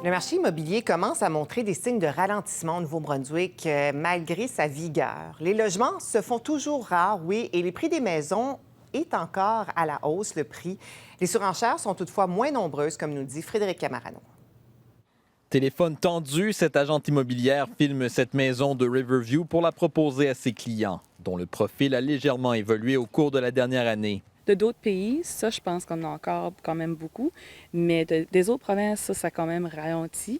Le marché immobilier commence à montrer des signes de ralentissement au Nouveau-Brunswick malgré sa vigueur. Les logements se font toujours rares, oui, et les prix des maisons est encore à la hausse, le prix. Les surenchères sont toutefois moins nombreuses, comme nous dit Frédéric Camarano. Téléphone tendu, cette agente immobilière filme cette maison de Riverview pour la proposer à ses clients, dont le profil a légèrement évolué au cours de la dernière année. De d'autres pays, ça, je pense qu'on en a encore quand même beaucoup, mais des autres provinces, ça a quand même ralenti.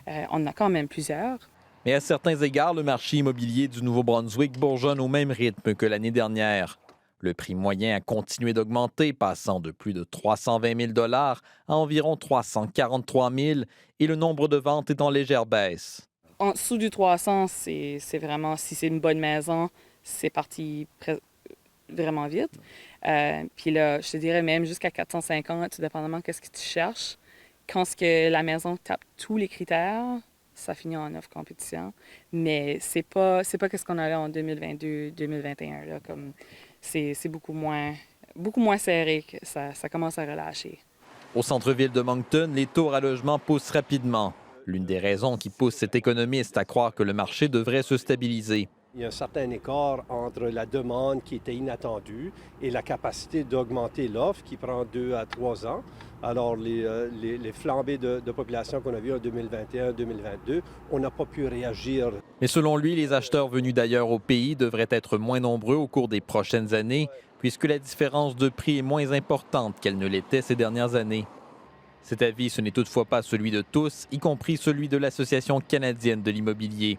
On en a quand même plusieurs. Mais à certains égards, le marché immobilier du Nouveau-Brunswick bourgeonne au même rythme que l'année dernière. Le prix moyen a continué d'augmenter, passant de plus de 320 000 à environ 343 000 et le nombre de ventes est en légère baisse. En dessous du 300, c'est vraiment, si c'est une bonne maison, c'est parti vraiment vite. Puis là, je te dirais même jusqu'à 450, tout dépendamment qu'est-ce que tu cherches. Quand que la maison tape tous les critères, ça finit en offre compétition. Mais c'est pas qu'est-ce qu'on a là en 2022-2021. Là, comme c'est beaucoup moins serré, que ça commence à relâcher. Au centre-ville de Moncton, les tours à logement poussent rapidement. L'une des raisons qui pousse cet économiste à croire que le marché devrait se stabiliser. Il y a un certain écart entre la demande qui était inattendue et la capacité d'augmenter l'offre qui prend 2 à 3 ans. Alors, les flambées de population qu'on a vues en 2021-2022, on n'a pas pu réagir. Mais selon lui, les acheteurs venus d'ailleurs au pays devraient être moins nombreux au cours des prochaines années, puisque la différence de prix est moins importante qu'elle ne l'était ces dernières années. Cet avis, ce n'est toutefois pas celui de tous, y compris celui de l'Association canadienne de l'immobilier,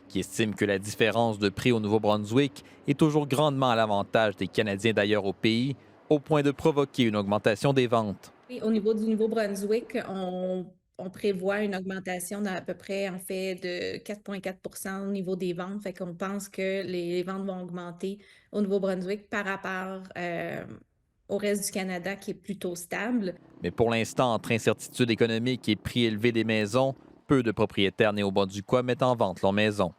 qui estime que la différence de prix au Nouveau-Brunswick est toujours grandement à l'avantage des Canadiens d'ailleurs au pays, au point de provoquer une augmentation des ventes. Oui, au niveau du Nouveau-Brunswick, on prévoit une augmentation d'à peu près, en fait, de 4,4 au niveau des ventes. Fait qu'on pense que les ventes vont augmenter au Nouveau-Brunswick par rapport au reste du Canada qui est plutôt stable. Mais pour l'instant, entre incertitude économique et prix élevé des maisons, peu de propriétaires néo-bas-du-Quai mettent en vente leur maison.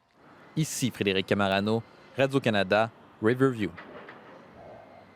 Ici Frédéric Camarano, Radio-Canada, Riverview.